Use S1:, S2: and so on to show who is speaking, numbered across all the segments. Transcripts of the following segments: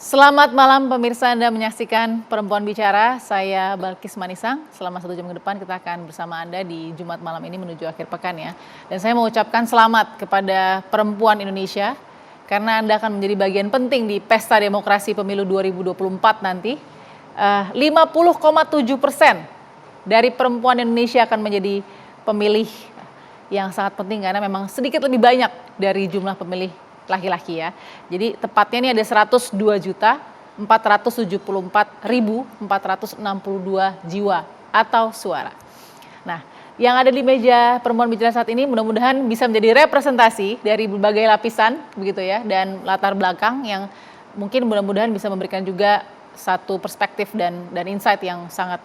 S1: Selamat malam pemirsa, Anda menyaksikan Perempuan Bicara, saya Balkis Manisang. Selama 1 jam ke depan kita akan bersama Anda di Jumat malam ini menuju akhir pekan ya. Dan saya mau ucapkan selamat kepada perempuan Indonesia karena Anda akan menjadi bagian penting di Pesta Demokrasi Pemilu 2024 nanti. 50,7% dari perempuan Indonesia akan menjadi pemilih yang sangat penting karena memang sedikit lebih banyak dari jumlah pemilih laki-laki ya. Jadi tepatnya ini ada 102.474.462 jiwa atau suara. Nah, yang ada di meja Perempuan Bicara saat ini mudah-mudahan bisa menjadi representasi dari berbagai lapisan begitu ya dan latar belakang yang mungkin mudah-mudahan bisa memberikan juga satu perspektif dan insight yang sangat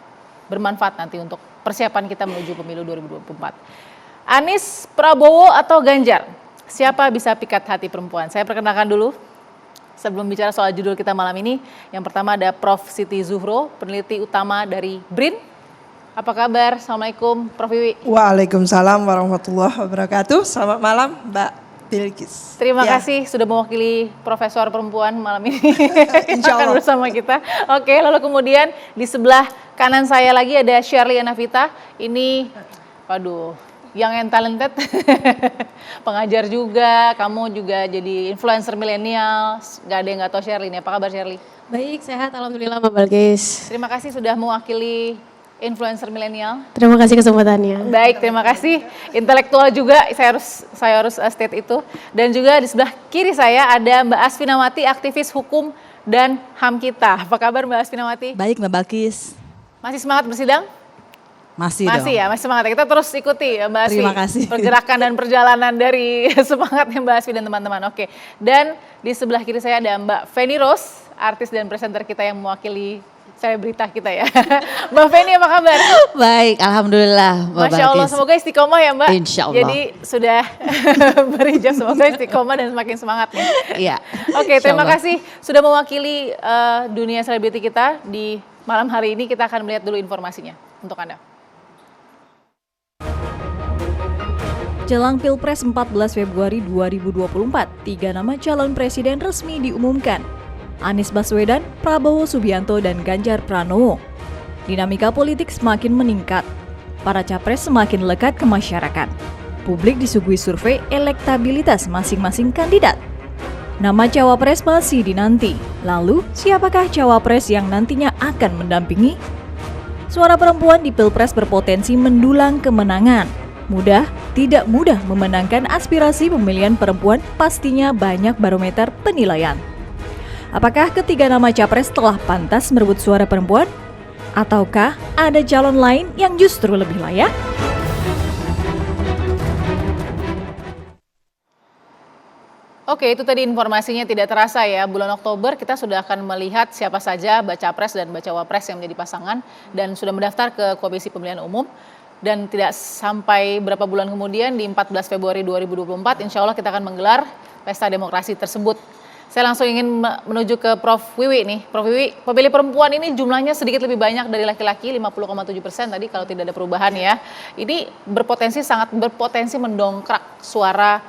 S1: bermanfaat nanti untuk persiapan kita menuju pemilu 2024. Anies, Prabowo atau Ganjar? Siapa bisa pikat hati perempuan? Saya perkenalkan dulu sebelum bicara soal judul kita malam ini. Yang pertama ada Prof. Siti Zuhro, peneliti utama dari BRIN. Apa kabar? Assalamualaikum Prof. Wiwi.
S2: Waalaikumsalam warahmatullahi wabarakatuh. Selamat malam Mbak Bilkis.
S1: Terima kasih sudah mewakili profesor perempuan malam ini.
S2: Insya Allah.
S1: Akan bersama kita. Oke, lalu kemudian di sebelah kanan saya lagi ada Shirley Anavita. Ini, waduh, yang talented, pengajar juga, kamu juga jadi influencer milenial, gak ada yang gak tahu Shirley nih. Apa kabar Shirley?
S3: Baik, sehat, alhamdulillah Mbak Balkis.
S1: Terima kasih sudah mewakili influencer milenial.
S3: Terima kasih kesempatannya.
S1: Baik, terima kasih. Intelektual juga, saya harus state itu. Dan juga di sebelah kiri saya ada Mbak Asfinawati, aktivis hukum dan HAM kita. Apa kabar Mbak Asfinawati?
S4: Baik Mbak Balkis.
S1: Masih semangat bersidang?
S4: Masih
S1: ya, masih semangat. Kita terus ikuti ya Mbak Asfi.
S4: Terima kasih.
S1: Pergerakan dan perjalanan dari semangatnya Mbak Asfi dan teman-teman. Oke. Dan di sebelah kiri saya ada Mbak Feni Rose, artis dan presenter kita yang mewakili selebrita kita ya. Mbak Feni apa kabar?
S4: Baik, alhamdulillah Mbak
S1: Masya Allah,
S4: Balkis.
S1: semoga istiqomah ya Mbak.
S4: Insya Allah.
S1: Jadi sudah berijab, semoga istiqomah dan semakin semangat nih.
S4: Iya.
S1: Oke,
S4: Insya
S1: terima
S4: Allah.
S1: kasih sudah mewakili dunia selebriti kita di malam hari ini. Kita akan melihat dulu informasinya untuk Anda.
S5: Jelang Pilpres 14 Februari 2024, 3 nama calon presiden resmi diumumkan. Anies Baswedan, Prabowo Subianto, dan Ganjar Pranowo. Dinamika politik semakin meningkat. Para capres semakin lekat ke masyarakat. Publik disuguhi survei elektabilitas masing-masing kandidat. Nama cawapres masih dinanti. Lalu, siapakah cawapres yang nantinya akan mendampingi? Suara perempuan di Pilpres berpotensi mendulang kemenangan. Mudah, tidak mudah memenangkan aspirasi pemilihan perempuan pastinya banyak barometer penilaian. Apakah ketiga nama capres telah pantas merebut suara perempuan? Ataukah ada calon lain yang justru lebih layak?
S1: Oke, itu tadi informasinya. Tidak terasa ya, bulan Oktober kita sudah akan melihat siapa saja baca pres dan baca wapres yang menjadi pasangan dan sudah mendaftar ke Komisi Pemilihan Umum. Dan tidak sampai berapa bulan kemudian di 14 Februari 2024 insya Allah kita akan menggelar pesta demokrasi tersebut. Saya langsung ingin menuju ke Prof. Wiwi nih. Prof. Wiwi, pemilih perempuan ini jumlahnya sedikit lebih banyak dari laki-laki, 50,7% tadi kalau tidak ada perubahan ya. Ini sangat berpotensi mendongkrak suara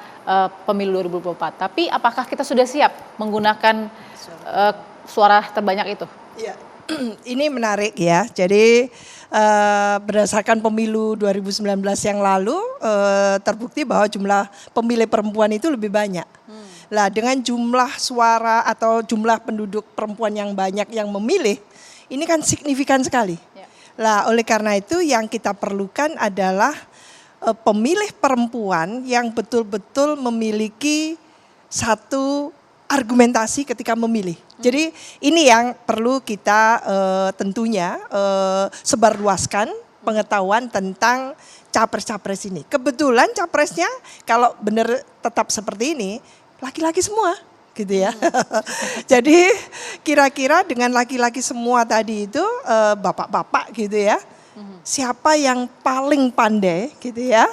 S1: pemilu 2024. Tapi apakah kita sudah siap menggunakan suara terbanyak itu?
S2: Ya, ini menarik ya. Jadi berdasarkan pemilu 2019 yang lalu terbukti bahwa jumlah pemilih perempuan itu lebih banyak. Lah dengan jumlah suara atau jumlah penduduk perempuan yang banyak yang memilih, ini kan signifikan sekali.
S1: Ya.
S2: Lah oleh karena itu yang kita perlukan adalah pemilih perempuan yang betul-betul memiliki satu argumentasi ketika memilih. Jadi ini yang perlu kita tentunya sebarluaskan pengetahuan tentang capres-capres ini. Kebetulan capresnya kalau benar tetap seperti ini, laki-laki semua gitu ya. Jadi kira-kira dengan laki-laki semua tadi itu bapak-bapak gitu ya. Siapa yang paling pandai gitu ya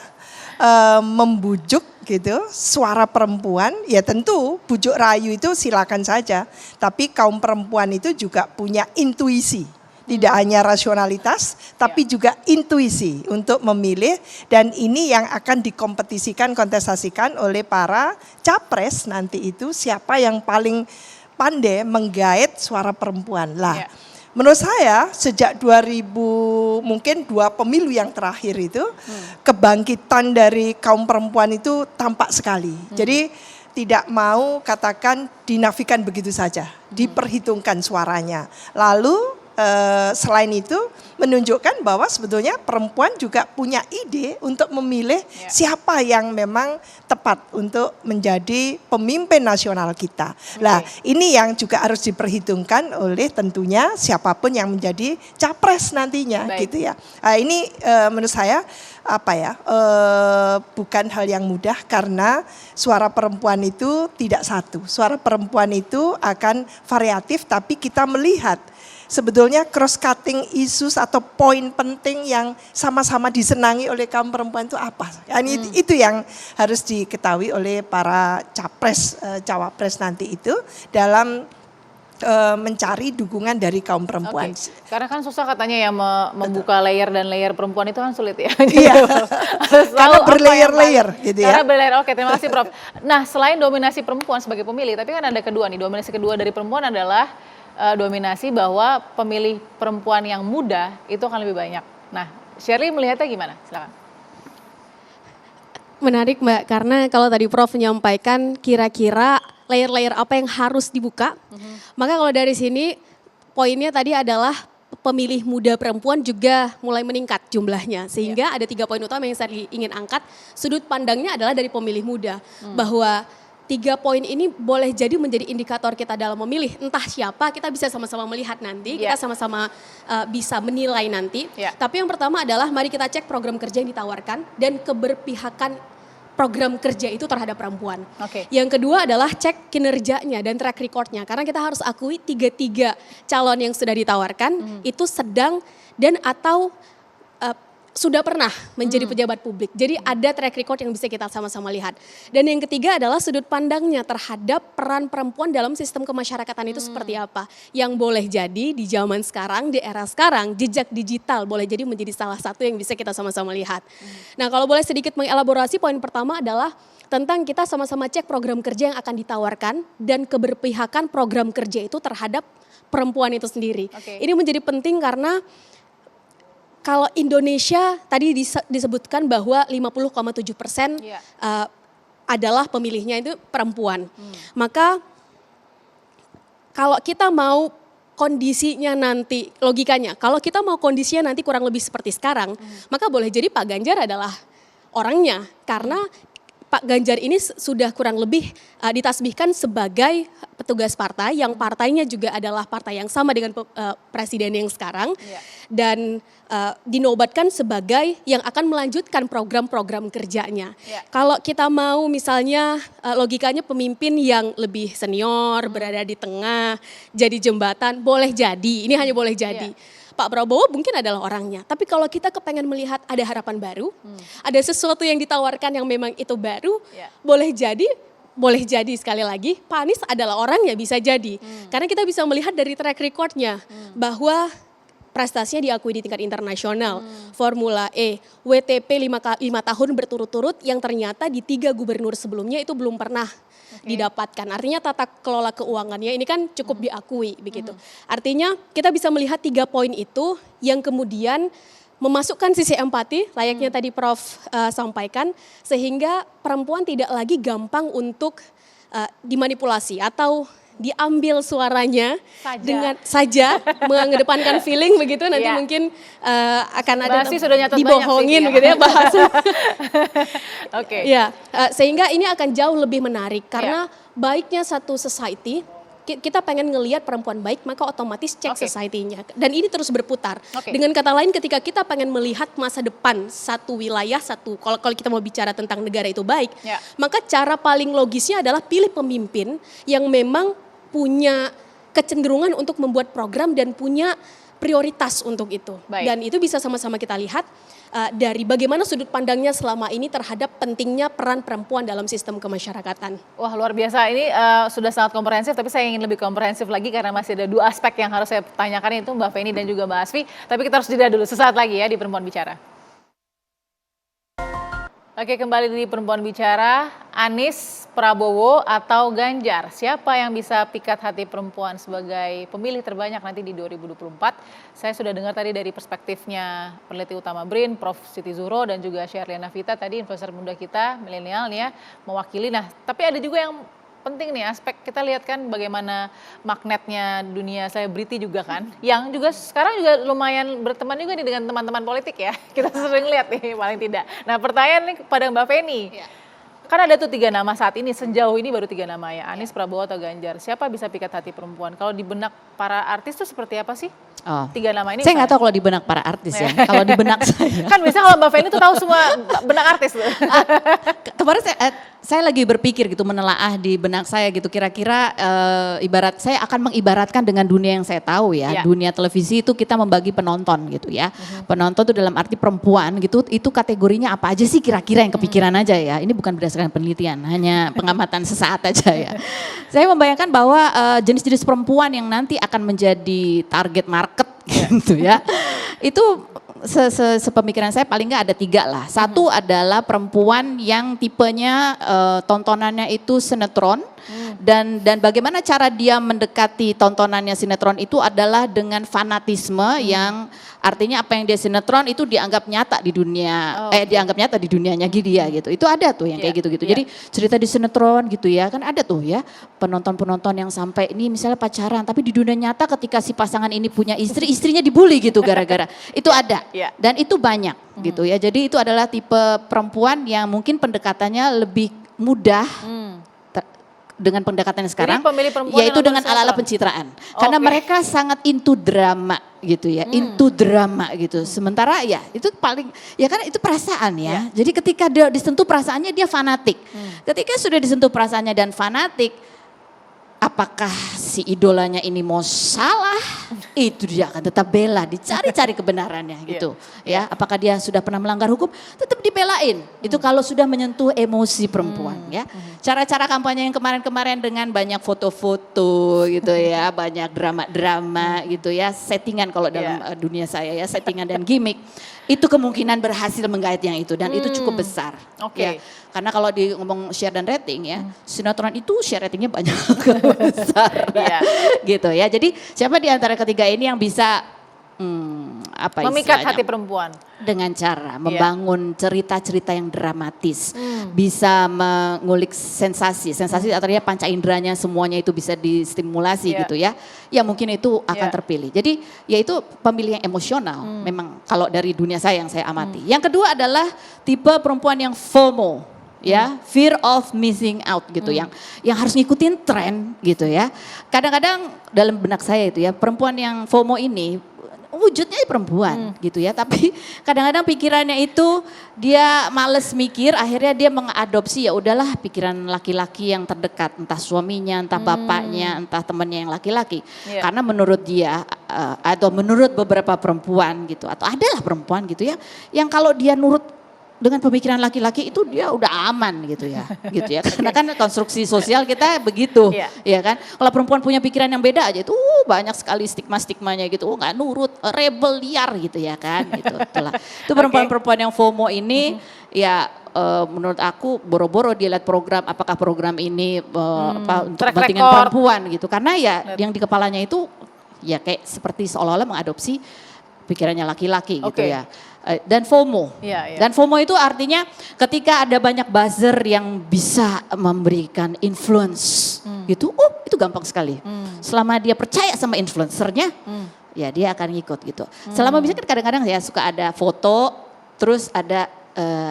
S2: membujuk gitu suara perempuan, ya tentu bujuk rayu itu silakan saja. Tapi kaum perempuan itu juga punya intuisi. Tidak hanya rasionalitas, tapi juga intuisi untuk memilih. Dan ini yang akan dikompetisikan, kontestasikan oleh para capres nanti itu. Siapa yang paling pandai menggait suara perempuan. Lah,
S1: Ya.
S2: menurut saya sejak 2000 mungkin 2 pemilu yang terakhir itu kebangkitan dari kaum perempuan itu tampak sekali. Jadi tidak mau katakan dinafikan begitu saja, diperhitungkan suaranya. Lalu selain itu menunjukkan bahwa sebetulnya perempuan juga punya ide untuk memilih siapa yang memang tepat untuk menjadi pemimpin nasional kita. Nah, ini yang juga harus diperhitungkan oleh tentunya siapapun yang menjadi capres nantinya.
S1: Baik.
S2: Gitu ya. Nah, ini menurut saya bukan hal yang mudah karena suara perempuan itu tidak satu. Suara perempuan itu akan variatif, tapi kita melihat sebetulnya cross-cutting issues atau poin penting yang sama-sama disenangi oleh kaum perempuan itu apa. Itu yang harus diketahui oleh para capres, cawapres nanti itu dalam mencari dukungan dari kaum perempuan.
S1: Oke. Karena kan susah katanya ya membuka layer dan layer perempuan itu kan sulit ya.
S2: Iya.
S1: Harus tahu
S2: Karena
S1: apa
S2: berlayer-layer
S1: yang
S2: gitu ya.
S1: Karena berlayer. Oke, terima kasih Prof. Nah, selain dominasi perempuan sebagai pemilih, tapi kan ada kedua nih. Dominasi kedua dari perempuan adalah dominasi bahwa pemilih perempuan yang muda itu akan lebih banyak. Nah, Shirley melihatnya gimana? Silakan.
S3: Menarik Mbak, karena kalau tadi Prof menyampaikan kira-kira layer-layer apa yang harus dibuka, maka kalau dari sini poinnya tadi adalah pemilih muda perempuan juga mulai meningkat jumlahnya. Sehingga ada 3 poin utama yang saya ingin angkat. Sudut pandangnya adalah dari pemilih muda, bahwa 3 poin ini boleh jadi menjadi indikator kita dalam memilih. Entah siapa, kita bisa sama-sama melihat nanti, kita sama-sama bisa menilai nanti. Tapi yang pertama adalah mari kita cek program kerja yang ditawarkan dan keberpihakan program kerja itu terhadap perempuan. Yang kedua adalah cek kinerjanya dan track recordnya. Karena kita harus akui 3 calon yang sudah ditawarkan itu sedang dan atau sudah pernah menjadi pejabat publik. Jadi ada track record yang bisa kita sama-sama lihat. Dan yang ketiga adalah sudut pandangnya terhadap peran perempuan dalam sistem kemasyarakatan itu seperti apa. Yang boleh jadi di zaman sekarang, di era sekarang, jejak digital boleh jadi menjadi salah satu yang bisa kita sama-sama lihat. Nah, kalau boleh sedikit mengelaborasi, poin pertama adalah tentang kita sama-sama cek program kerja yang akan ditawarkan dan keberpihakan program kerja itu terhadap perempuan itu sendiri. Ini menjadi penting karena kalau Indonesia tadi disebutkan bahwa 50,7% adalah pemilihnya itu perempuan. Maka kalau kita mau kondisinya nanti, logikanya, kalau kita mau kondisinya nanti kurang lebih seperti sekarang, maka boleh jadi Pak Ganjar adalah orangnya. Karena Pak Ganjar ini sudah kurang lebih ditasbihkan sebagai petugas partai yang partainya juga adalah partai yang sama dengan presiden yang sekarang dan dinobatkan sebagai yang akan melanjutkan program-program kerjanya. Kalau kita mau misalnya logikanya pemimpin yang lebih senior berada di tengah jadi jembatan, boleh jadi, ini hanya boleh jadi. Pak Prabowo mungkin adalah orangnya. Tapi kalau kita kepengen melihat ada harapan baru, ada sesuatu yang ditawarkan yang memang itu baru, boleh jadi sekali lagi Pak Anies adalah orangnya, bisa jadi. Karena kita bisa melihat dari track recordnya bahwa prestasinya diakui di tingkat internasional. Formula E, WTP 5 tahun berturut-turut yang ternyata di 3 gubernur sebelumnya itu belum pernah didapatkan. Artinya tata kelola keuangannya ini kan cukup diakui begitu. Artinya kita bisa melihat 3 poin itu yang kemudian memasukkan sisi empati, layaknya tadi Prof sampaikan, sehingga perempuan tidak lagi gampang untuk dimanipulasi atau diambil suaranya dengan saja mengedepankan feeling begitu, nanti mungkin akan ada dibohongin begitu ya bahasa. Ya, sehingga ini akan jauh lebih menarik karena baiknya satu society, kita pengen ngelihat perempuan baik, maka otomatis cek society-nya. Dan ini terus berputar. Dengan kata lain, ketika kita pengen melihat masa depan satu wilayah, kalau kita mau bicara tentang negara itu baik, maka cara paling logisnya adalah pilih pemimpin yang memang punya kecenderungan untuk membuat program dan punya prioritas untuk itu. Dan itu bisa sama-sama kita lihat dari bagaimana sudut pandangnya selama ini terhadap pentingnya peran perempuan dalam sistem kemasyarakatan.
S1: Wah, luar biasa, ini sudah sangat komprehensif, tapi saya ingin lebih komprehensif lagi karena masih ada 2 aspek yang harus saya tanyakan, itu Mbak Feni dan juga Mbak Asfi. Tapi kita harus jeda dulu sesaat lagi ya di Perempuan Bicara. Oke, kembali di Perempuan Bicara, Anies, Prabowo, atau Ganjar. Siapa yang bisa pikat hati perempuan sebagai pemilih terbanyak nanti di 2024? Saya sudah dengar tadi dari perspektifnya peneliti utama BRIN, Prof. Siti Zuhro, dan juga Sherliana Vita, tadi influencer muda kita, milenial nih ya, mewakili. Nah, tapi ada juga yang penting nih, aspek kita lihat kan bagaimana magnetnya dunia selebriti juga kan, yang juga sekarang juga lumayan berteman juga nih dengan teman-teman politik ya, kita sering lihat nih paling tidak. Nah, pertanyaan nih kepada Mbak Feni, kan ada tuh 3 nama saat ini, sejauh ini baru 3 nama ya, Anies, Prabowo, atau Ganjar. Siapa bisa pikat hati perempuan? Kalau di benak para artis tuh seperti apa sih?
S4: Oh.
S1: 3 nama ini.
S4: Saya nggak tahu kalau di benak para artis ya. Kalau di benak saya.
S1: Kan bisa kalau Mbak Feni tuh tahu semua benak artis tuh.
S4: Kemarin saya lagi berpikir gitu, menelaah di benak saya gitu, kira-kira ibarat saya akan mengibaratkan dengan dunia yang saya tahu ya.
S1: Ya.
S4: Dunia televisi itu kita membagi penonton gitu ya. Penonton itu dalam arti perempuan gitu, itu kategorinya apa aja sih kira-kira yang kepikiran aja ya. Ini bukan berdasarkan penelitian, hanya pengamatan sesaat aja ya. Saya membayangkan bahwa jenis-jenis perempuan yang nanti akan menjadi target market gitu ya. Itu sepemikiran saya paling nggak ada 3 lah. Satu adalah perempuan yang tipenya tontonannya itu sinetron, dan bagaimana cara dia mendekati tontonannya sinetron itu adalah dengan fanatisme yang artinya apa yang dia sinetron itu dianggap nyata di dunia, dianggap nyata di dunianya dia gitu. Itu ada tuh yang kayak gitu-gitu. Jadi cerita di sinetron gitu ya, kan ada tuh ya penonton-penonton yang sampai ini misalnya pacaran, tapi di dunia nyata ketika si pasangan ini punya istri, istrinya dibully gitu gara-gara. Itu ada. Dan itu banyak gitu ya. Jadi itu adalah tipe perempuan yang mungkin pendekatannya lebih mudah dengan pendekatan sekarang,
S1: pemilih perempuan
S4: yaitu
S1: yang
S4: dengan
S1: nonton
S4: ala-ala
S1: sinetron.
S4: pencitraan. Karena mereka sangat into drama gitu ya, into drama gitu. Sementara ya itu paling, ya kan itu perasaan ya. Jadi ketika dia disentuh perasaannya dia fanatik. Ketika sudah disentuh perasaannya dan fanatik, apakah si idolanya ini mau salah, itu dia akan tetap bela, dicari-cari kebenarannya gitu. Ya, apakah dia sudah pernah melanggar hukum, tetap dibelain. Itu kalau sudah menyentuh emosi perempuan ya. Cara-cara kampanye yang kemarin-kemarin dengan banyak foto-foto gitu ya, banyak drama-drama gitu ya, settingan kalau dalam dunia saya ya, settingan dan gimmick. Itu kemungkinan berhasil menggait yang itu dan itu cukup besar. Ya. Karena kalau di ngomong share dan rating ya, sinetron itu share ratingnya banyak besar. Gitu ya. Jadi siapa di antara ketiga ini yang bisa
S1: memikat hati perempuan
S4: dengan cara membangun cerita-cerita yang dramatis, bisa mengulik sensasi artinya panca inderanya semuanya itu bisa distimulasi gitu ya. Ya mungkin itu akan terpilih. Jadi ya itu pemilih yang emosional memang kalau dari dunia saya yang saya amati. Yang kedua adalah tipe perempuan yang FOMO. Ya, fear of missing out gitu, yang harus ngikutin tren gitu ya. Kadang-kadang dalam benak saya itu ya, perempuan yang FOMO ini wujudnya perempuan gitu ya, tapi kadang-kadang pikirannya itu dia males mikir, akhirnya dia mengadopsi ya udahlah pikiran laki-laki yang terdekat, entah suaminya, entah bapaknya, entah temannya yang laki-laki. Karena menurut dia atau menurut beberapa perempuan gitu, atau adalah perempuan gitu ya, yang kalau dia nurut dengan pemikiran laki-laki itu dia udah aman gitu ya, gitu ya. Karena kan konstruksi sosial kita begitu, ya kan. Kalau perempuan punya pikiran yang beda aja itu banyak sekali stigma-stigmanya gitu. Nggak nurut, rebel liar gitu ya kan, gitu. Itulah. Itu perempuan-perempuan yang FOMO ini ya menurut aku boro-boro dia lihat program, apakah program ini untuk kepentingan perempuan gitu. Karena ya yang di kepalanya itu ya kayak seperti seolah-olah mengadopsi pikirannya laki-laki gitu ya. Dan FOMO. Dan FOMO itu artinya ketika ada banyak buzzer yang bisa memberikan influence gitu, itu gampang sekali. Selama dia percaya sama influencernya, ya dia akan ngikut gitu. Selama bisa kan kadang-kadang ya suka ada foto, terus ada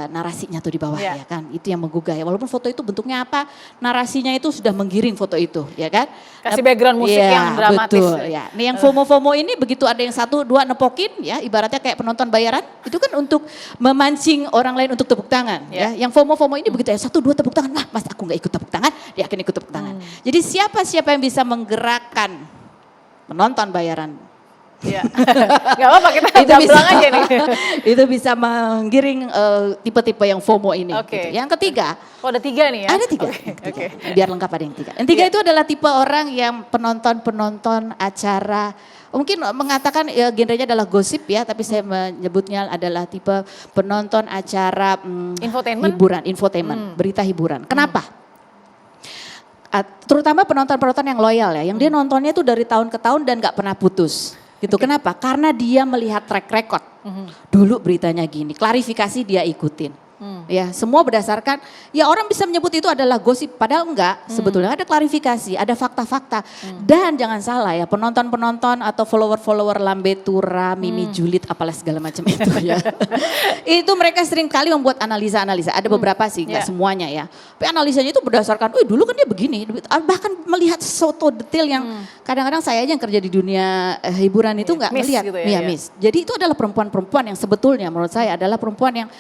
S4: narasinya tuh di bawah ya kan, itu yang menggugah ya. Walaupun foto itu bentuknya apa, narasinya itu sudah menggiring foto itu ya kan.
S1: Kasih background musik yang dramatis.
S4: Betul ya. Nih yang FOMO ini begitu ada yang 1, 2 nepokin ya, ibaratnya kayak penonton bayaran, itu kan untuk memancing orang lain untuk tepuk tangan ya. Yang FOMO ini begitu ya, 1, 2 tepuk tangan, wah mas aku gak ikut tepuk tangan, dia akan ikut tepuk tangan. Jadi siapa yang bisa menggerakkan penonton bayaran.
S1: Gak apa-apa kita gablang aja nih.
S4: Itu bisa menggiring tipe-tipe yang FOMO ini. Gitu. Yang ketiga.
S1: Ada 3 nih ya?
S4: Ada 3. Biar lengkap ada yang 3. Yang 3 itu adalah tipe orang yang penonton-penonton acara mungkin mengatakan ya, genrenya adalah gosip ya, tapi saya menyebutnya adalah tipe penonton acara
S1: Infotainment?
S4: hiburan, infotainment, berita hiburan. Kenapa? Terutama penonton-penonton yang loyal ya, yang dia nontonnya itu dari tahun ke tahun dan gak pernah putus. Gitu. Kenapa? Karena dia melihat track record. Dulu beritanya gini, klarifikasi dia ikutin. Ya, semua berdasarkan, ya orang bisa menyebut itu adalah gosip, padahal enggak, sebetulnya ada klarifikasi, ada fakta-fakta. Dan jangan salah ya, penonton-penonton atau follower-follower Lambe Tura, Mimi Julid, apalah segala macam itu ya. Itu mereka sering kali membuat analisa-analisa, ada beberapa sih, enggak semuanya ya. Tapi analisanya itu berdasarkan, dulu kan dia begini, bahkan melihat soto detail yang kadang-kadang saya aja yang kerja di dunia hiburan itu enggak melihat.
S1: Gitu ya,
S4: miss. Jadi itu adalah perempuan-perempuan yang sebetulnya menurut saya adalah perempuan yang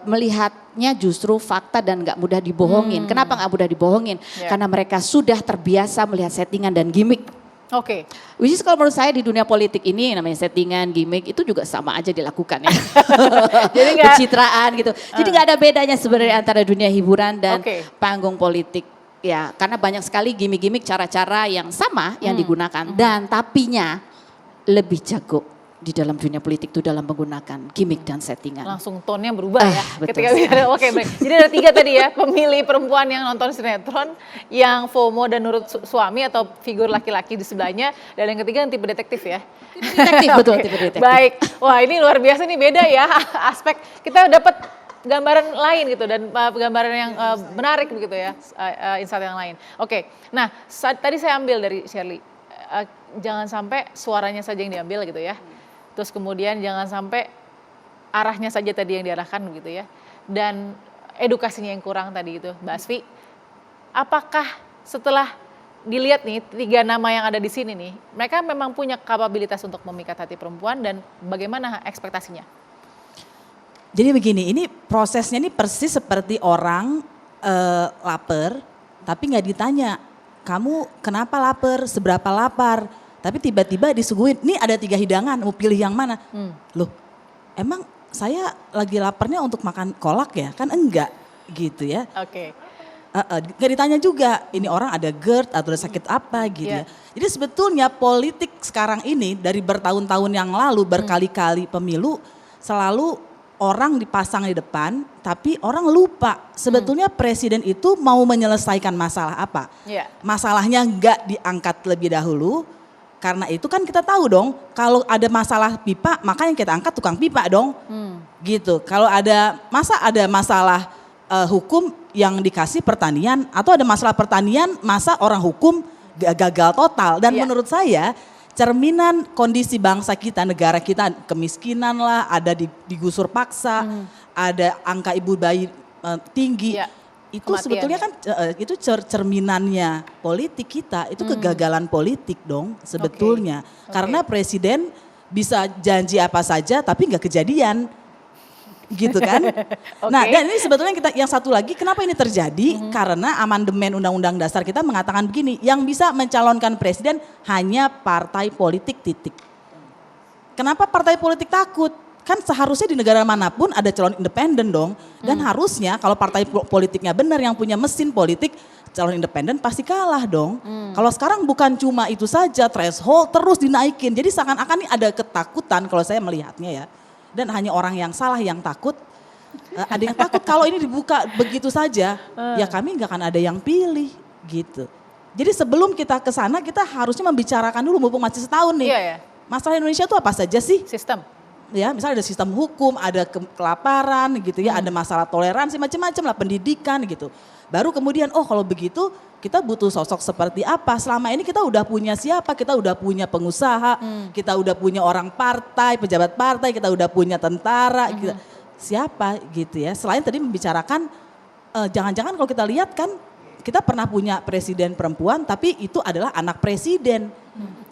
S4: melihatnya justru fakta dan nggak mudah dibohongin. Kenapa nggak mudah dibohongin? Karena mereka sudah terbiasa melihat settingan dan gimmick.
S1: Oke.
S4: Which is kalau menurut saya di dunia politik ini namanya settingan, gimmick itu juga sama aja dilakukan ya.
S1: Jadi nggak
S4: pencitraan gitu. Jadi nggak ada bedanya sebenarnya antara dunia hiburan dan panggung politik. Ya, karena banyak sekali gimmick-gimmick cara-cara yang sama yang digunakan dan tapinya lebih jago di dalam dunia politik itu dalam menggunakan gimmick dan settingan.
S1: Langsung tone-nya berubah ya.
S4: Betul
S1: Ketika bicara, oke baik. Jadi ada 3 tadi ya, pemilih perempuan yang nonton sinetron, yang FOMO dan nurut suami atau figur laki-laki di sebelahnya, dan yang ketiga yang tipe detektif ya.
S4: Detektif, betul, tipe detektif.
S1: Baik, wah ini luar biasa nih, beda ya aspek. Kita dapat gambaran lain gitu dan gambaran yang menarik begitu ya, insight yang lain. Oke, nah tadi saya ambil dari Shirley, jangan sampai suaranya saja yang diambil gitu ya. Terus kemudian jangan sampai arahnya saja tadi yang diarahkan gitu ya. Dan edukasinya yang kurang tadi itu. Mbak Asfi, apakah setelah dilihat nih 3 nama yang ada di sini nih, mereka memang punya kapabilitas untuk memikat hati perempuan dan bagaimana ekspektasinya?
S6: Jadi begini, ini prosesnya ini persis seperti orang lapar tapi nggak ditanya, kamu kenapa lapar, seberapa lapar? Tapi tiba-tiba disuguhin, nih ada 3 hidangan, mau pilih yang mana? Loh, emang saya lagi laparnya untuk makan kolak ya? Kan enggak gitu ya.
S1: Oke.
S6: Gak ditanya juga, ini orang ada GERD atau ada sakit apa gitu ya. Jadi sebetulnya politik sekarang ini dari bertahun-tahun yang lalu, berkali-kali pemilu, selalu orang dipasang di depan, tapi orang lupa sebetulnya presiden itu mau menyelesaikan masalah apa. Masalahnya enggak diangkat lebih dahulu. Karena itu kan kita tahu dong, kalau ada masalah pipa, maka yang kita angkat tukang pipa dong. Gitu. Kalau ada masalah hukum yang dikasih pertanian, atau ada masalah pertanian, masa orang hukum gagal total. Dan menurut saya cerminan kondisi bangsa kita, negara kita, kemiskinan lah, ada digusur paksa, ada angka ibu bayi tinggi. Itu kematian, sebetulnya kan itu cerminannya politik kita, itu kegagalan politik dong sebetulnya. Karena presiden bisa janji apa saja tapi nggak kejadian gitu kan. Nah dan ini sebetulnya yang satu lagi kenapa ini terjadi, karena amandemen Undang-Undang Dasar kita mengatakan begini, yang bisa mencalonkan presiden hanya partai politik titik. Kenapa partai politik takut? Kan seharusnya di negara manapun ada calon independen dong. Dan harusnya kalau partai politiknya benar yang punya mesin politik, calon independen pasti kalah dong. Kalau sekarang bukan cuma itu saja, threshold terus dinaikin. Jadi seakan-akan ini ada ketakutan kalau saya melihatnya ya. Dan hanya orang yang salah yang takut. Ada yang takut kalau ini dibuka begitu saja, ya kami nggak akan ada yang pilih gitu. Jadi sebelum kita ke sana kita harusnya membicarakan dulu mumpung masih setahun nih. Masalah Indonesia itu apa saja sih?
S1: Sistem.
S6: Ya, misalnya ada sistem hukum, ada kelaparan gitu ya, ada masalah toleransi macam-macam lah, pendidikan gitu. Baru kemudian kalau begitu kita butuh sosok seperti apa? Selama ini kita udah punya siapa? Kita udah punya pengusaha, kita udah punya orang partai, pejabat partai, kita udah punya tentara, siapa gitu ya. Selain tadi membicarakan jangan-jangan kalau kita lihat kan kita pernah punya presiden perempuan tapi itu adalah anak presiden.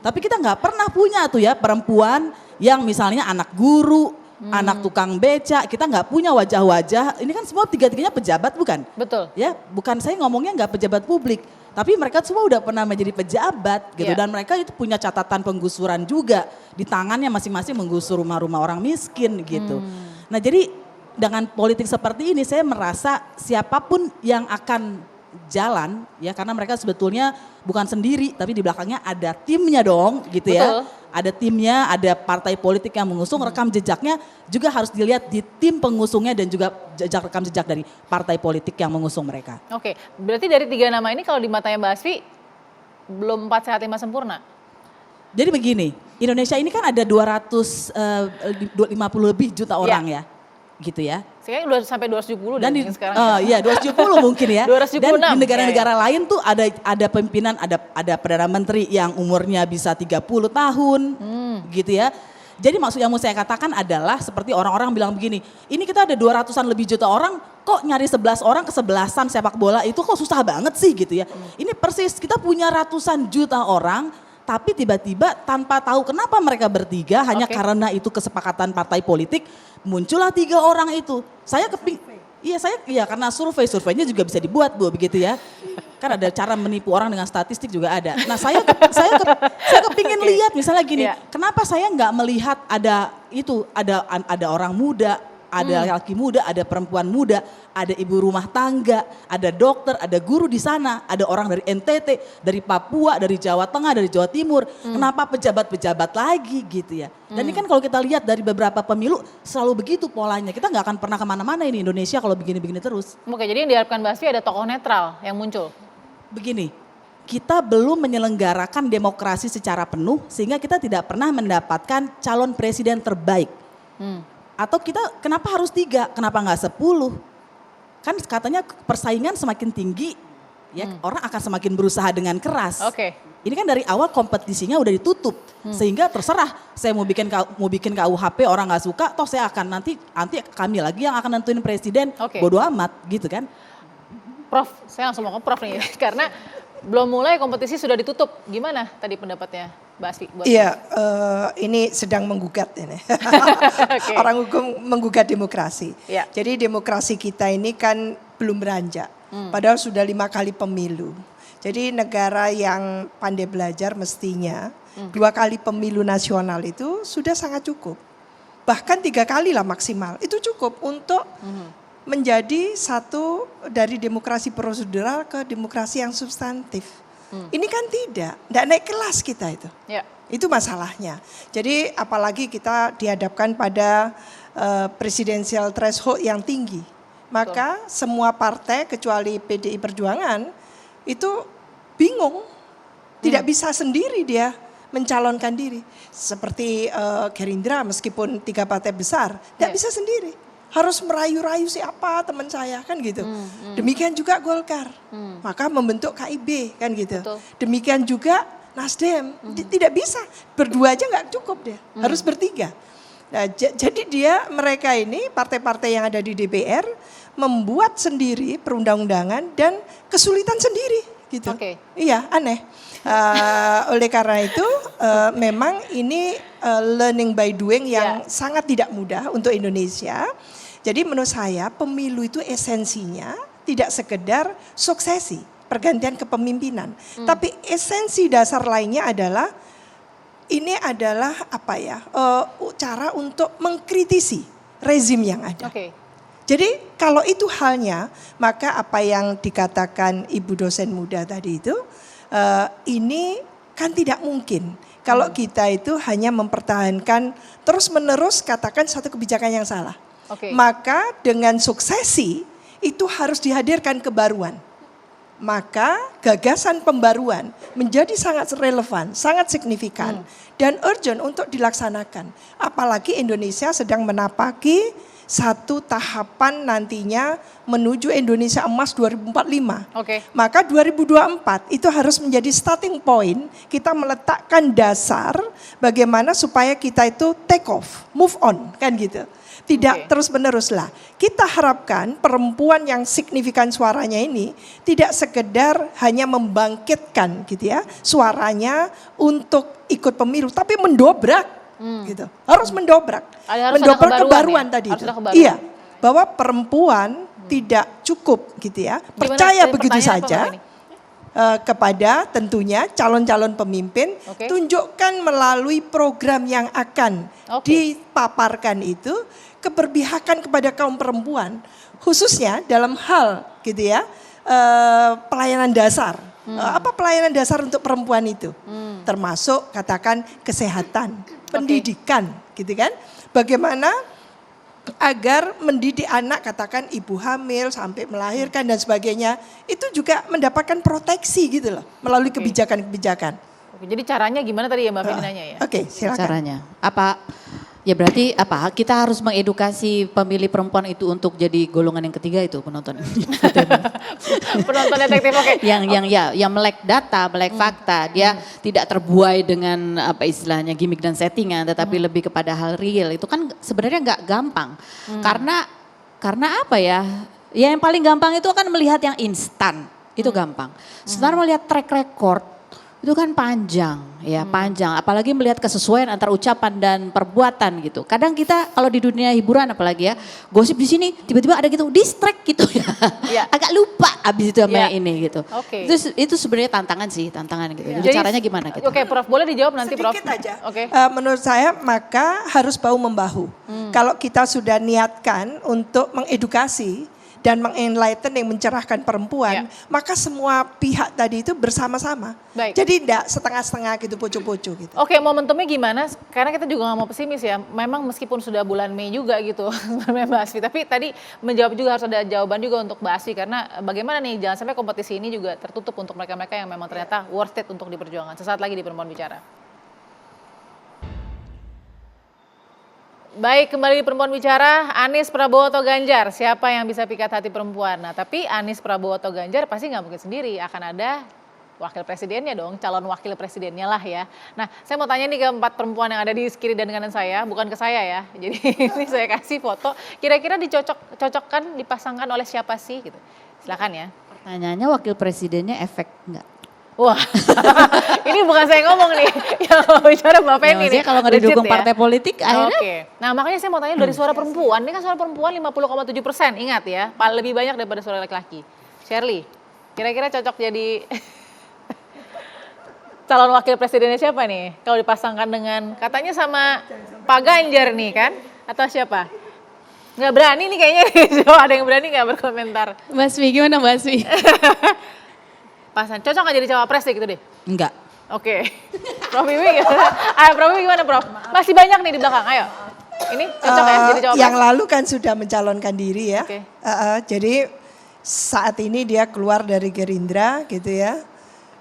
S6: Tapi kita nggak pernah punya tuh ya perempuan yang misalnya anak guru, anak tukang beca, kita nggak punya wajah-wajah, ini kan semua tiga-tiganya pejabat bukan?
S1: Betul.
S6: Ya, bukan saya ngomongnya nggak pejabat publik, tapi mereka semua udah pernah menjadi pejabat gitu dan mereka itu punya catatan penggusuran juga, di tangannya masing-masing menggusur rumah-rumah orang miskin gitu. Nah jadi dengan politik seperti ini saya merasa siapapun yang akan jalan ya karena mereka sebetulnya bukan sendiri tapi di belakangnya ada timnya dong gitu ya. ada timnya, ada partai politik yang mengusung, rekam jejaknya juga harus dilihat di tim pengusungnya dan juga rekam jejak dari partai politik yang mengusung mereka.
S1: Oke, berarti dari 3 nama ini kalau di matanya Mbak Asfi belum 4 sehat 5 sempurna.
S6: Jadi begini, Indonesia ini kan ada 250 lebih juta orang ya, gitu ya.
S1: Kayaknya udah sampai 270
S6: Dan di,
S1: sekarang. Ya.
S6: iya 270 mungkin ya.
S1: 276,
S6: Dan di negara-negara
S1: ya.
S6: lain tuh ada pimpinan, ada perdana menteri yang umurnya bisa 30 tahun, gitu ya. Jadi maksud yang mau saya katakan adalah seperti orang-orang bilang begini, ini kita ada 200-an lebih juta orang, kok nyari 11 orang kesebelasan sepak bola itu kok susah banget sih gitu ya. Ini persis kita punya ratusan juta orang, tapi tiba-tiba tanpa tahu kenapa mereka bertiga, hanya karena itu kesepakatan partai politik, muncullah 3 orang itu. Iya karena surveinya juga bisa dibuat Bu begitu ya. Kan ada cara menipu orang dengan statistik juga ada. Nah saya kepingin lihat misalnya gini, kenapa saya nggak melihat ada orang muda, ada laki muda, ada perempuan muda, ada ibu rumah tangga, ada dokter, ada guru di sana, ada orang dari NTT, dari Papua, dari Jawa Tengah, dari Jawa Timur. Kenapa pejabat-pejabat lagi gitu ya. Dan ini kan kalau kita lihat dari beberapa pemilu selalu begitu polanya. Kita nggak akan pernah kemana-mana ini Indonesia kalau begini-begini terus.
S1: Oke, jadi yang diharapkan Mbak Asfi ada tokoh netral yang muncul.
S6: Begini, kita belum menyelenggarakan demokrasi secara penuh sehingga kita tidak pernah mendapatkan calon presiden terbaik. Atau kita kenapa harus 3, kenapa nggak 10? Kan katanya persaingan semakin tinggi, ya orang akan semakin berusaha dengan keras.
S1: Oke.
S6: Ini kan dari awal kompetisinya udah ditutup, sehingga terserah saya mau bikin KUHP orang nggak suka, toh saya akan nanti kami lagi yang akan nentuin presiden, bodo amat gitu kan.
S1: Prof, saya langsung mau ke Prof nih, karena belum mulai kompetisi sudah ditutup. Gimana tadi pendapatnya Mbak Asfi?
S2: Iya, ini sedang menggugat ini. Orang hukum menggugat demokrasi.
S1: Ya.
S2: Jadi demokrasi kita ini kan belum beranjak. Padahal sudah 5 kali pemilu. Jadi negara yang pandai belajar mestinya 2 kali pemilu nasional itu sudah sangat cukup. Bahkan 3 kali lah maksimal. Itu cukup untuk menjadi satu dari demokrasi prosedural ke demokrasi yang substantif. Ini kan tidak naik kelas kita itu.
S1: Ya.
S2: Itu masalahnya. Jadi apalagi kita dihadapkan pada presidensial threshold yang tinggi. Maka semua partai kecuali PDI Perjuangan itu bingung. Tidak bisa sendiri dia mencalonkan diri. Seperti Gerindra meskipun 3 partai besar, tidak bisa sendiri. Harus merayu-rayu siapa teman saya kan gitu. Demikian juga Golkar. Maka membentuk KIB kan gitu.
S1: Betul.
S2: Demikian juga Nasdem. Tidak bisa. Berdua aja nggak cukup dia. Harus bertiga. Nah, jadi mereka ini partai-partai yang ada di DPR membuat sendiri perundang-undangan dan kesulitan sendiri gitu. Iya, aneh. Oleh karena itu memang ini learning by doing yang sangat tidak mudah untuk Indonesia. Jadi menurut saya pemilu itu esensinya tidak sekedar suksesi, pergantian kepemimpinan. Tapi esensi dasar lainnya adalah ini adalah cara untuk mengkritisi rezim yang ada. Jadi kalau itu halnya, maka apa yang dikatakan Ibu dosen muda tadi itu, ini kan tidak mungkin. Kalau kita itu hanya mempertahankan terus-menerus katakan satu kebijakan yang salah. Maka dengan suksesi itu harus dihadirkan kebaruan. Maka gagasan pembaruan menjadi sangat relevan, sangat signifikan dan urgent untuk dilaksanakan. Apalagi Indonesia sedang menapaki satu tahapan nantinya menuju Indonesia Emas 2045. Maka 2024 itu harus menjadi starting point, kita meletakkan dasar bagaimana supaya kita itu take off, move on kan gitu. Tidak terus-menerus lah. Kita harapkan perempuan yang signifikan suaranya ini tidak sekedar hanya membangkitkan gitu ya suaranya untuk ikut pemilu, tapi mendobrak gitu. Harus mendobrak. Mendobrak kebaruan tadi itu. Iya, bahwa perempuan tidak cukup gitu ya. Percaya begitu saja kepada tentunya calon-calon pemimpin, tunjukkan melalui program yang akan dipaparkan itu keberpihakan kepada kaum perempuan, khususnya dalam hal gitu ya pelayanan dasar. Apa pelayanan dasar untuk perempuan itu? termasuk katakan kesehatan, pendidikan, gitu kan? Bagaimana agar mendidik anak, katakan ibu hamil sampai melahirkan dan sebagainya, itu juga mendapatkan proteksi gitu loh melalui kebijakan-kebijakan.
S1: Oke, jadi caranya gimana tadi ya Mbak Feni nanya ya?
S2: Oke, silakan.
S4: Caranya apa? Ya berarti apa? Kita harus mengedukasi pemilih perempuan itu untuk jadi golongan yang ketiga itu penonton.
S1: Penonton detektif, oke.
S4: Yang melek data, melek fakta, dia tidak terbuai dengan apa istilahnya gimmick dan settingan, tetapi lebih kepada hal real. Itu kan sebenarnya nggak gampang. Karena apa ya? Ya yang paling gampang itu kan melihat yang instan, itu gampang. Sebenarnya melihat track record itu kan panjang, ya panjang. Apalagi melihat kesesuaian antara ucapan dan perbuatan gitu. Kadang kita kalau di dunia hiburan apalagi ya, gosip di sini tiba-tiba ada gitu distract gitu ya. Agak lupa abis itu sama yang ini gitu.
S1: Oke.
S4: Itu sebenarnya tantangan gitu. Jadi caranya gimana gitu?
S1: Oke, Prof, boleh dijawab nanti Prof.
S2: Sedikit aja.
S1: Oke.
S2: Menurut saya maka harus bahu membahu. Kalau kita sudah niatkan untuk mengedukasi dan mengenlighten yang mencerahkan perempuan, maka semua pihak tadi itu bersama-sama.
S1: Baik.
S2: Jadi tidak setengah-setengah gitu, poco-poco gitu.
S1: Oke, momentumnya gimana? Karena kita juga nggak mau pesimis ya. Memang meskipun sudah bulan Mei juga gitu, Mbak Asfi. Tapi tadi menjawab juga harus ada jawaban juga untuk Mbak Asfi. Karena bagaimana nih, jangan sampai kompetisi ini juga tertutup untuk mereka-mereka yang memang ternyata worth it untuk diperjuangkan. Sesaat lagi di Perempuan Bicara. Baik, kembali di Perempuan Bicara, Anies, Prabowo atau Ganjar, siapa yang bisa pikat hati perempuan? Nah, tapi Anies, Prabowo atau Ganjar pasti nggak mungkin sendiri, akan ada wakil presidennya dong, calon wakil presidennya lah ya. Nah, saya mau tanya nih ke 4 perempuan yang ada di kiri dan kanan saya, bukan ke saya ya. Jadi ini saya kasih foto, kira-kira dicocokkan, dipasangkan oleh siapa sih? Gitu. Silakan ya.
S4: Pertanyaannya wakil presidennya efek enggak?
S1: Wah, ini bukan saya ngomong nih, yang mau bicara Mbak Feni nih.
S4: Kalau nggak didukung partai politik akhirnya.
S1: Oke, nah makanya saya mau tanya dari suara perempuan, ini kan suara perempuan 50,7%, ingat ya, lebih banyak daripada suara laki-laki. Shirley, kira-kira cocok jadi calon wakil presidennya siapa nih? Kalau dipasangkan dengan, katanya sama Pak Ganjar nih kan, atau siapa? Nggak berani nih kayaknya, ada yang berani nggak berkomentar?
S3: Mbak Swi, gimana Mbak Swi?
S1: Pasan, cocok nggak jadi cawapres deh gitu deh?
S6: Enggak.
S1: Oke. Prof Wiwi gimana? Ayo Prof Wiwi gimana Prof? Masih banyak nih di belakang, ayo. Ini cocok ya jadi cawapres?
S2: Yang lalu kan sudah mencalonkan diri ya.
S1: Oke.
S2: Jadi saat ini dia keluar dari Gerindra gitu ya.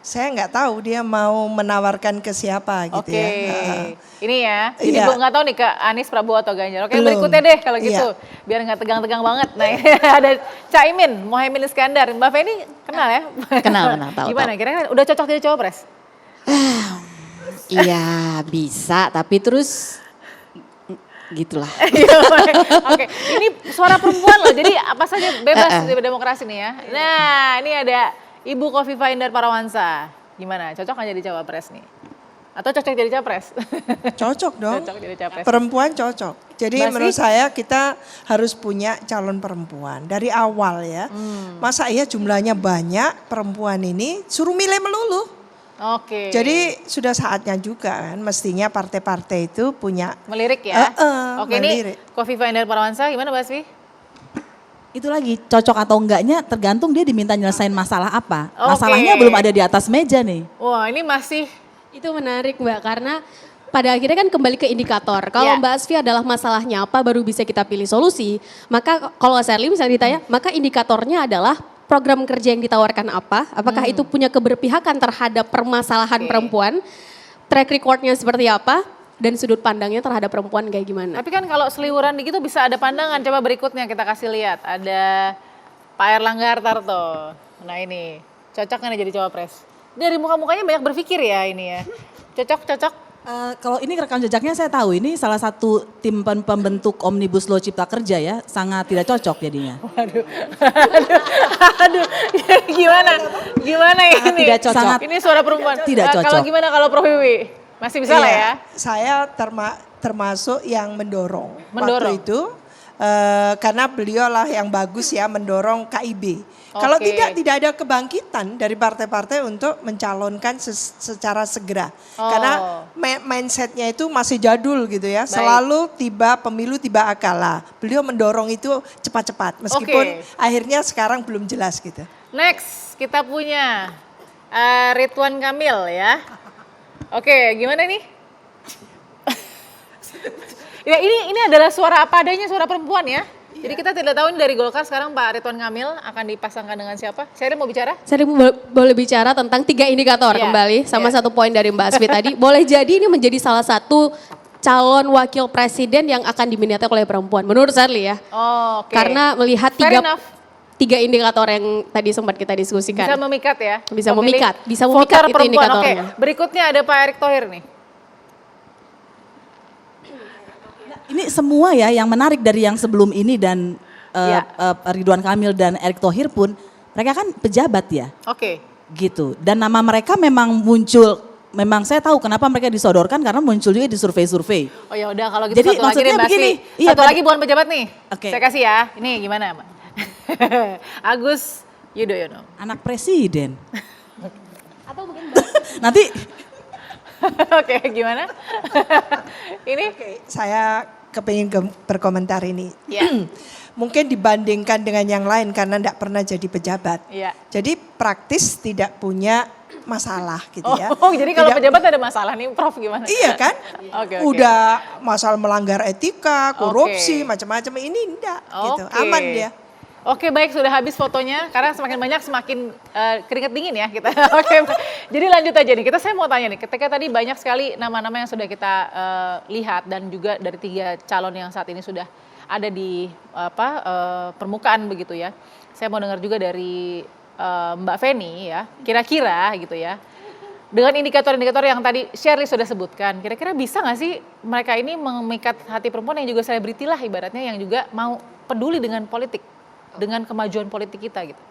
S2: Saya nggak tahu dia mau menawarkan ke siapa gitu
S1: Oke.
S2: ya.
S1: Ini ya. Jadi
S2: Iya.
S1: gue nggak tahu nih ke Anies, Prabowo atau Ganjar. Oke,
S2: Belum.
S1: berikutnya deh kalau gitu.
S2: Iya.
S1: Biar nggak tegang-tegang banget. Nah, ini ada Caimin, Mohaimin Iskandar. Mbak Feni kenal ya?
S4: Kenal, tahu.
S1: Gimana? Kira-kira udah cocok jadi cawapres?
S4: Iya bisa, tapi terus gitulah.
S1: Oke, ini suara perempuan loh. Jadi apa saja bebas di demokrasi nih ya. Nah, ini ada Ibu Khofifah Indar Parawansa. Gimana? Cocok nggak jadi cawapres nih? Atau cocok jadi capres?
S2: Cocok dong.
S1: Cocok jadi capres.
S2: Perempuan cocok. Jadi
S1: Mbak
S2: menurut
S1: Sri?
S2: saya kita harus punya calon perempuan dari awal ya. Masa iya jumlahnya banyak perempuan ini suruh milih melulu.
S1: Oke.
S2: Jadi sudah saatnya juga kan mestinya partai-partai itu punya
S1: Melirik ya? Oke,
S2: melirik.
S1: ini Khofifah Indar Parawansa gimana Mbak Asfi?
S6: Itu lagi cocok atau enggaknya tergantung dia diminta nyelesain masalah apa.
S1: Oke.
S6: Masalahnya belum ada di atas meja nih.
S1: Wah, ini masih
S3: Itu menarik Mbak, karena pada akhirnya kan kembali ke indikator. Kalau
S1: Ya.
S3: Mbak Asfi adalah masalahnya apa baru bisa kita pilih solusi. Maka kalau Shirley misalnya ditanya, maka indikatornya adalah program kerja yang ditawarkan apa. Apakah itu punya keberpihakan terhadap permasalahan
S1: Oke.
S3: perempuan. Track recordnya seperti apa. Dan sudut pandangnya terhadap perempuan kayak gimana.
S1: Tapi kan kalau seliwuran gitu bisa ada pandangan. Coba berikutnya kita kasih lihat. Ada Pak Erlangga Hartarto. Nah ini, cocok nggak nih jadi cawapres? Dari muka-mukanya banyak berpikir ya ini ya. Cocok.
S6: Kalau ini rekam jejaknya saya tahu ini salah satu tim pembentuk Omnibus Law Cipta Kerja ya, sangat tidak cocok jadinya.
S1: Aduh, gimana ini?
S6: tidak cocok.
S1: Ini suara perempuan.
S6: Tidak cocok.
S1: Kalau gimana kalau Prof Wiwi? Masih bisa lah ya?
S2: Iya, saya termasuk yang mendorong.
S1: Mendorong.
S2: Waktu itu karena beliau lah yang bagus ya mendorong KIB. Kalau
S1: Oke.
S2: tidak ada kebangkitan dari partai-partai untuk mencalonkan secara segera.
S1: Oh.
S2: Karena mindsetnya itu masih jadul gitu ya. Selalu pemilu tiba akala. Beliau mendorong itu cepat-cepat meskipun akhirnya sekarang belum jelas gitu.
S1: Next, kita punya Ridwan Kamil ya. Oke, gimana nih? Ya ini adalah suara apa adanya, suara perempuan ya. Jadi kita tidak tahu ini dari Golkar sekarang Pak Ridwan Kamil akan dipasangkan dengan siapa? Sheryl mau bicara?
S3: Saya boleh bicara tentang 3 indikator
S1: Iya,
S3: kembali sama
S1: iya.
S3: satu poin dari Mbak Asfi tadi. Boleh jadi ini menjadi salah satu calon wakil presiden yang akan diminati oleh perempuan. Menurut Sherly ya.
S1: Oh, oke.
S3: Karena melihat
S1: Fair enough.
S3: 3 indikator yang tadi sempat kita diskusikan.
S1: Bisa memikat ya.
S3: Bisa
S1: Pemilih
S3: memikat, bisa memikat
S1: voter
S3: itu
S1: perempuan.
S3: indikatornya.
S1: Oke, berikutnya ada Pak Erick Thohir nih.
S6: Ini semua ya yang menarik dari yang sebelum ini dan
S1: Ya.
S6: Ridwan Kamil dan Erick Thohir pun mereka kan pejabat ya
S1: Oke.
S6: gitu. Dan nama mereka memang muncul, memang saya tahu kenapa mereka disodorkan karena muncul juga di survei-survei.
S1: Oh ya udah kalau gitu
S6: Jadi
S1: satu lagi
S6: maksudnya
S1: deh Mbak
S6: begini,
S1: Asfi.
S6: iya,
S1: Satu lagi bukan pejabat nih.
S6: Oke.
S1: Saya kasih ya. Ini gimana Mbak? Agus Yudhoyono.
S6: Anak presiden.
S3: Atau mungkin
S6: Nanti
S1: Oke, gimana? Ini
S2: Saya kepingin berkomentar ini.
S1: Ya.
S2: Mungkin dibandingkan dengan yang lain karena tidak pernah jadi pejabat.
S1: Iya.
S2: Jadi praktis tidak punya masalah gitu ya.
S1: Oh, jadi kalau
S2: Tidak-
S1: pejabat ada masalah nih, Prof gimana?
S2: Iya kan?
S1: Oke, oke.
S2: Udah masalah melanggar etika, korupsi,
S1: Oke.
S2: macam-macam ini enggak gitu.
S1: Oke.
S2: Aman dia.
S1: Oke, baik sudah habis fotonya karena semakin banyak semakin keringet dingin ya kita. Oke. Jadi lanjut aja nih. Saya mau tanya nih, ketika tadi banyak sekali nama-nama yang sudah kita lihat dan juga dari 3 calon yang saat ini sudah ada di permukaan begitu ya. Saya mau dengar juga dari Mbak Feni ya. Kira-kira gitu ya. Dengan indikator-indikator yang tadi Sheryl sudah sebutkan, kira-kira bisa nggak sih mereka ini memikat hati perempuan yang juga selebriti lah ibaratnya yang juga mau peduli dengan politik, dengan kemajuan politik kita gitu.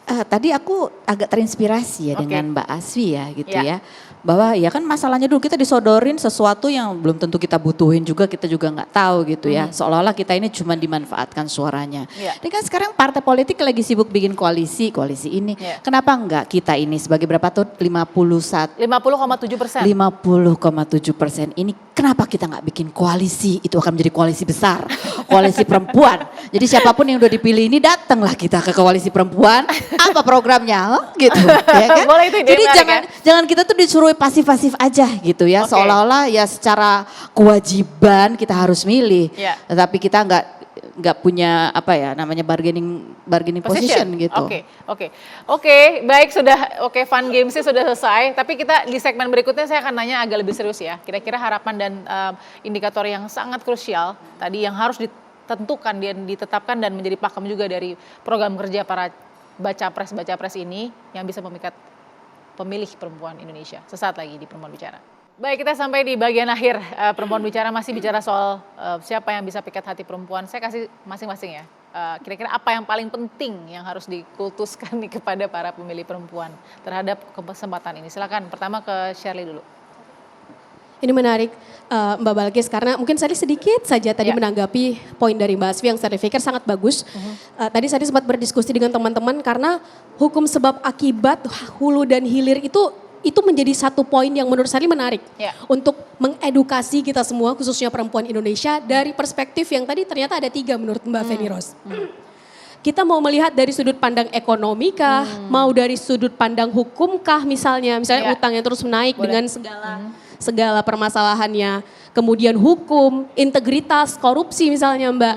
S4: Tadi aku agak terinspirasi ya
S1: Oke.
S4: dengan Mbak Asfi ya gitu
S1: Ya.
S4: ya. Bahwa ya kan masalahnya dulu kita disodorin sesuatu yang belum tentu kita butuhin juga, kita juga nggak tahu gitu ya. Seolah-olah kita ini cuma dimanfaatkan suaranya.
S1: Ya.
S4: Ini kan sekarang partai politik lagi sibuk bikin koalisi ini.
S1: Ya.
S4: Kenapa enggak kita ini sebagai berapa tuh 51
S1: 50,7%.
S4: 50,7% ini kenapa kita nggak bikin koalisi? Itu akan menjadi koalisi besar, koalisi perempuan. Jadi siapapun yang udah dipilih ini datanglah kita ke koalisi perempuan. Apa programnya? Oh, gitu. Ya kan?
S1: Boleh, itu ide
S4: Jadi
S1: menarik
S4: jangan kita tuh disuruh pasif-pasif aja gitu ya.
S1: Oke.
S4: Seolah-olah ya secara kewajiban kita harus milih.
S1: Ya.
S4: Tetapi kita nggak punya apa ya namanya bargaining position gitu.
S1: Oke, baik sudah fun gamesnya sudah selesai. Tapi kita di segmen berikutnya saya akan nanya agak lebih serius ya. Kira-kira harapan dan indikator yang sangat krusial tadi yang harus ditentukan dan ditetapkan dan menjadi pakem juga dari program kerja para baca pres ini yang bisa memikat pemilih perempuan Indonesia. Sesaat lagi di Perempuan Bicara. Baik, kita sampai di bagian akhir Perempuan Bicara, masih bicara soal siapa yang bisa pikat hati perempuan. Saya kasih masing-masing ya. Kira-kira apa yang paling penting yang harus dikultuskan nih kepada para pemilih perempuan terhadap kesempatan ini. Silakan pertama ke Sheryl dulu.
S3: Ini menarik Mbak Balkis karena mungkin saya sedikit saja tadi
S1: Ya.
S3: menanggapi poin dari Mbak Asfi yang saya pikir sangat bagus. Tadi saya sempat berdiskusi dengan teman-teman karena hukum sebab akibat hulu dan hilir itu menjadi satu poin yang menurut saya menarik
S1: Ya.
S3: untuk mengedukasi kita semua khususnya perempuan Indonesia dari perspektif yang tadi ternyata ada 3 menurut Mbak Feni Rose. Kita mau melihat dari sudut pandang ekonomi kah, mau dari sudut pandang hukum kah misalnya
S1: Ya.
S3: utang yang terus naik
S1: Boleh.
S3: dengan segala permasalahannya, kemudian hukum, integritas, korupsi misalnya Mbak,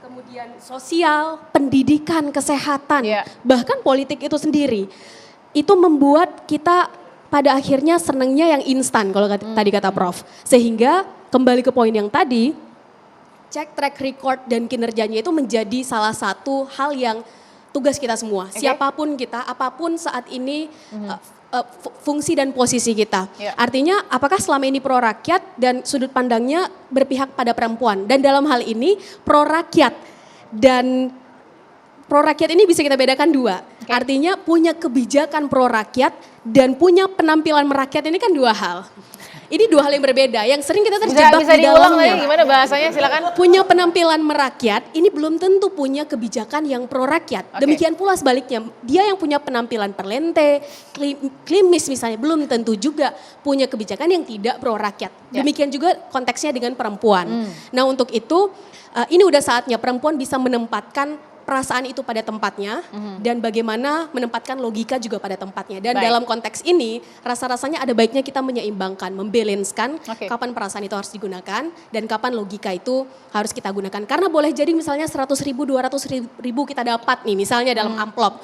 S3: kemudian sosial, pendidikan, kesehatan,
S1: Ya.
S3: bahkan politik itu sendiri, itu membuat kita pada akhirnya senangnya yang instan kalau tadi kata Prof. Sehingga kembali ke poin yang tadi, cek track record dan kinerjanya itu menjadi salah satu hal yang tugas kita semua.
S1: Oke.
S3: Siapapun kita, apapun saat ini fungsi dan posisi kita.
S1: Ya.
S3: Artinya apakah selama ini pro rakyat dan sudut pandangnya berpihak pada perempuan. Dan dalam hal ini pro rakyat dan pro rakyat ini bisa kita bedakan 2. Artinya punya kebijakan pro rakyat dan punya penampilan merakyat ini kan 2 hal. Ini 2 hal yang berbeda yang sering kita terjebak
S1: Bisa
S3: di
S1: diulang
S3: dalamnya.
S1: lagi gimana bahasanya, silakan.
S3: Punya penampilan merakyat, ini belum tentu punya kebijakan yang pro rakyat.
S1: Oke.
S3: Demikian pula sebaliknya, dia yang punya penampilan perlente, klimis misalnya, belum tentu juga punya kebijakan yang tidak pro rakyat.
S1: Ya.
S3: Demikian juga konteksnya dengan perempuan. Nah untuk itu, ini udah saatnya perempuan bisa menempatkan perasaan itu pada tempatnya dan bagaimana menempatkan logika juga pada tempatnya. Dan dalam konteks ini rasa-rasanya ada baiknya kita menyeimbangkan, membalanskan kapan perasaan itu harus digunakan dan kapan logika itu harus kita gunakan. Karena boleh jadi misalnya 100 ribu, 200 ribu kita dapat nih misalnya dalam amplop.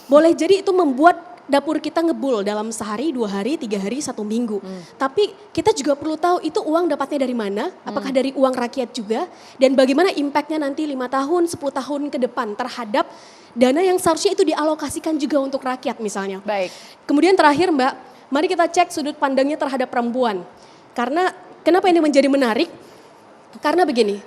S3: Boleh jadi itu membuat dapur kita ngebul dalam sehari, 2 hari, 3 hari, 1 minggu. Tapi kita juga perlu tahu itu uang dapatnya dari mana, apakah dari uang rakyat juga, dan bagaimana impactnya nanti 5 tahun, 10 tahun ke depan terhadap dana yang seharusnya itu dialokasikan juga untuk rakyat misalnya.
S1: Baik.
S3: Kemudian terakhir Mbak, mari kita cek sudut pandangnya terhadap perempuan. Karena kenapa ini menjadi menarik? Karena begini,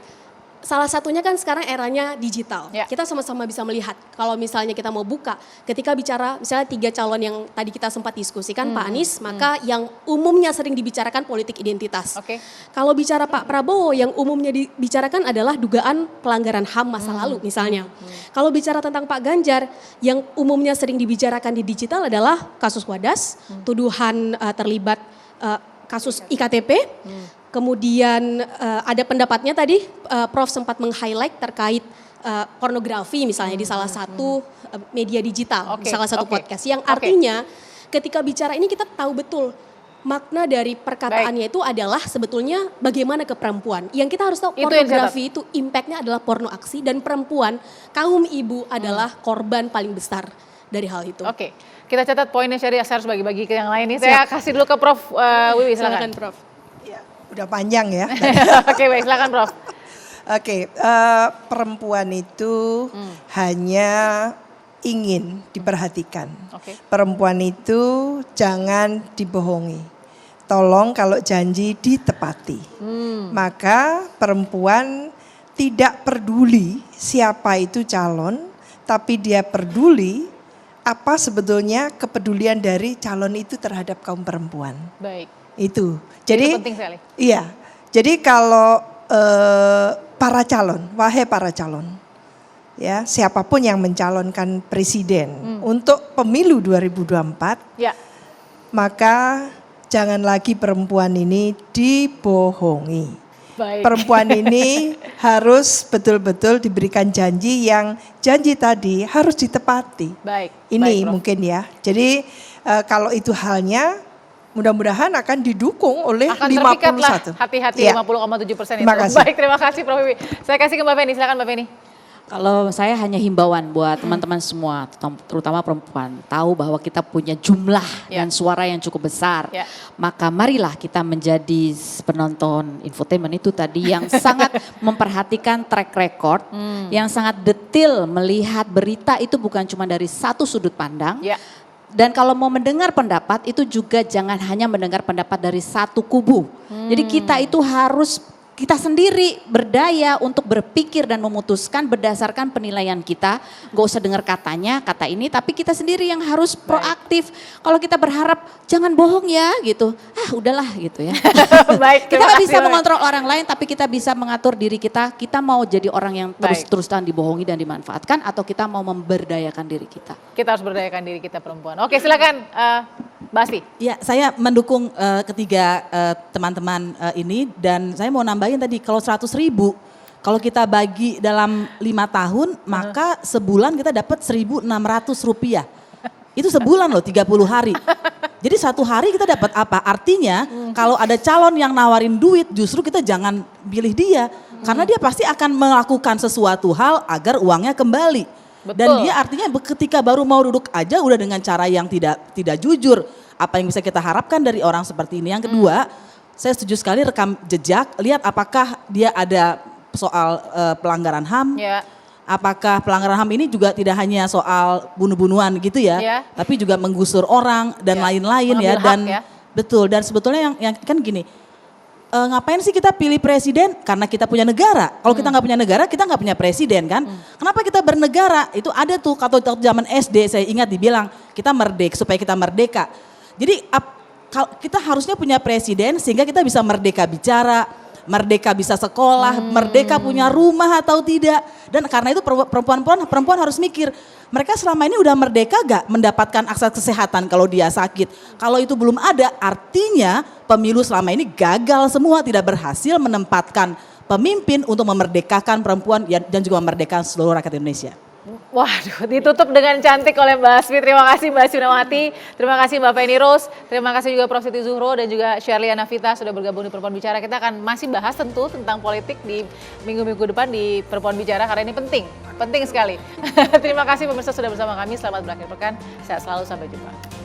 S3: salah satunya kan sekarang eranya digital. Kita sama-sama bisa melihat kalau misalnya kita mau buka, ketika bicara misalnya 3 calon yang tadi kita sempat diskusikan Pak Anies, maka yang umumnya sering dibicarakan politik identitas. Kalau bicara Pak Prabowo yang umumnya dibicarakan adalah dugaan pelanggaran HAM masa lalu misalnya. Kalau bicara tentang Pak Ganjar yang umumnya sering dibicarakan di digital adalah kasus Wadas, tuduhan terlibat kasus IKTP. Kemudian ada pendapatnya tadi Prof sempat meng-highlight terkait pornografi misalnya di salah satu media digital, di salah satu podcast. Yang artinya ketika bicara ini kita tahu betul makna dari perkataannya itu adalah sebetulnya bagaimana ke perempuan. Yang kita harus tahu pornografi itu impactnya adalah porno aksi dan perempuan, kaum ibu adalah korban paling besar dari hal itu.
S1: Kita catat poinnya Syari, saya harus bagi-bagi ke yang lain nih. Saya kasih dulu ke Prof Wiwi, silakan
S3: Prof.
S2: Udah panjang ya.
S1: Baik, silakan Prof.
S2: Perempuan itu hanya ingin diperhatikan. Perempuan itu jangan dibohongi. Tolong kalau janji ditepati. Maka perempuan tidak peduli siapa itu calon, tapi dia peduli apa sebetulnya kepedulian dari calon itu terhadap kaum perempuan.
S1: Baik.
S2: Itu. Jadi
S1: itu penting sekali.
S2: Iya. Jadi kalau para calon, wahai para calon, ya siapapun yang mencalonkan presiden untuk pemilu 2024, maka jangan lagi perempuan ini dibohongi. Perempuan ini harus betul-betul diberikan janji yang janji tadi harus ditepati. Ini mungkin ya. Jadi kalau itu halnya mudah-mudahan akan didukung oleh 51.
S1: Hati-hati 50,7% itu. Baik, terima kasih Prof Wiwi. Saya kasih ke Mbak Feni, silakan Mbak Feni.
S4: Kalau saya hanya himbauan buat teman-teman semua, terutama perempuan, tahu bahwa kita punya jumlah dan suara yang cukup besar. Maka marilah kita menjadi penonton infotainment itu tadi yang sangat memperhatikan track record, yang sangat detail melihat berita itu bukan cuma dari satu sudut pandang. Dan kalau mau mendengar pendapat itu juga jangan hanya mendengar pendapat dari satu kubu. Jadi kita itu harus kita sendiri berdaya untuk berpikir dan memutuskan berdasarkan penilaian kita. Gak usah dengar katanya, kata ini, tapi kita sendiri yang harus proaktif. Kalau kita berharap jangan bohong ya gitu, udahlah gitu ya. Kita gak bisa mengontrol orang lain, tapi kita bisa mengatur diri kita. Kita mau jadi orang yang terus-terusan dibohongi dan dimanfaatkan, atau kita mau memberdayakan diri kita.
S1: Kita harus berdayakan diri kita perempuan. Oke, silakan Mbak Asti.
S6: Ya, saya mendukung ketiga teman-teman ini, dan saya mau nambahin tadi kalau 100 ribu, kalau kita bagi dalam 5 tahun, maka sebulan kita dapat 1.600 rupiah. Itu sebulan loh, 30 hari. Jadi 1 hari kita dapat apa? Artinya kalau ada calon yang nawarin duit, justru kita jangan pilih dia. Karena dia pasti akan melakukan sesuatu hal agar uangnya kembali. Dan dia artinya ketika baru mau duduk aja udah dengan cara yang tidak jujur. Apa yang bisa kita harapkan dari orang seperti ini? Yang kedua, saya setuju sekali rekam jejak, lihat apakah dia ada soal pelanggaran HAM. Apakah pelanggaran HAM ini juga tidak hanya soal bunuh-bunuhan gitu ya, tapi juga menggusur orang dan lain-lain ya. Dan betul, dan sebetulnya yang kan gini, ngapain sih kita pilih presiden? Karena kita punya negara. Kalau kita nggak punya negara, kita nggak punya presiden kan. Kenapa kita bernegara? Itu ada tuh kalau zaman SD saya ingat dibilang kita merdeka supaya kita merdeka. Jadi kita harusnya punya presiden sehingga kita bisa merdeka bicara, merdeka bisa sekolah, merdeka punya rumah atau tidak. Dan karena itu perempuan harus mikir, mereka selama ini udah merdeka gak mendapatkan akses kesehatan kalau dia sakit. Kalau itu belum ada, artinya pemilu selama ini gagal semua, tidak berhasil menempatkan pemimpin untuk memerdekakan perempuan dan juga memerdekakan seluruh rakyat Indonesia.
S1: Waduh, ditutup dengan cantik oleh Mbak Asfi. Terima kasih Mbak Asfi Nawati, terima kasih Mbak Feni Rose, terima kasih juga Prof. Siti Zuhro dan juga Shirley Anavita sudah bergabung di Perempuan Bicara. Kita akan masih bahas tentu tentang politik di minggu-minggu depan di Perempuan Bicara karena ini penting sekali. Terima kasih pemirsa sudah bersama kami, selamat berakhir pekan, sehat selalu, sampai jumpa.